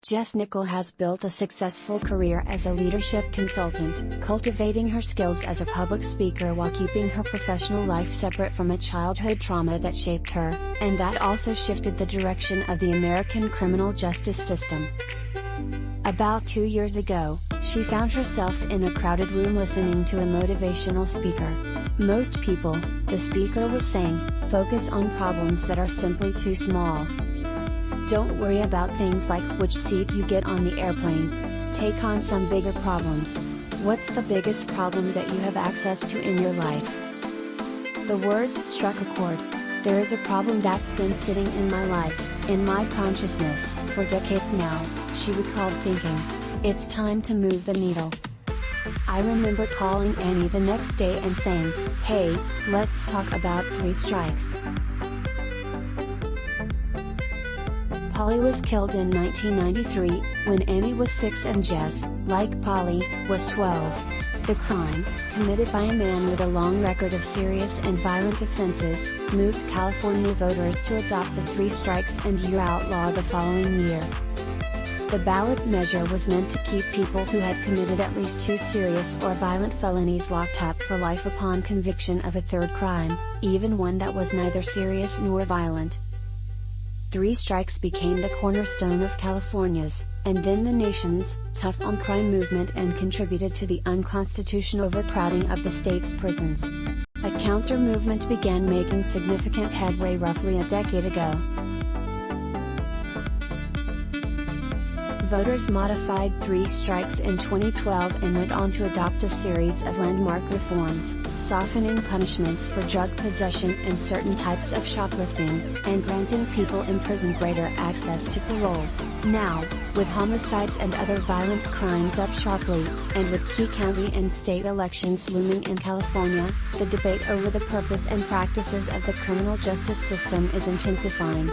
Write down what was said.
Jess Nichol has built a successful career as a leadership consultant, cultivating her skills as a public speaker while keeping her professional life separate from a childhood trauma that shaped her, and that also shifted the direction of the American criminal justice system. About 2 years ago, she found herself in a crowded room listening to a motivational speaker. Most people, the speaker was saying, focus on problems that are simply too small. Don't worry about things like which seat you get on the airplane. Take on some bigger problems. What's the biggest problem that you have access to in your life? The words struck a chord. There is a problem that's been sitting in my life, in my consciousness, for decades now, she recalled thinking. It's time to move the needle. I remember calling Annie the next day and saying, hey, let's talk about 3 strikes. Polly was killed in 1993, when Annie was 6 and Jess, like Polly, was 12. The crime, committed by a man with a long record of serious and violent offenses, moved California voters to adopt the 3 strikes and you're outlaw the following year. The ballot measure was meant to keep people who had committed at least 2 serious or violent felonies locked up for life upon conviction of a 3rd crime, even one that was neither serious nor violent. 3 strikes became the cornerstone of California's, and then the nation's, tough on crime movement and contributed to the unconstitutional overcrowding of the state's prisons. A counter-movement began making significant headway roughly a decade ago. Voters modified 3 strikes in 2012 and went on to adopt a series of landmark reforms, softening punishments for drug possession and certain types of shoplifting, and granting people in prison greater access to parole. Now, with homicides and other violent crimes up sharply, and with key county and state elections looming in California, the debate over the purpose and practices of the criminal justice system is intensifying.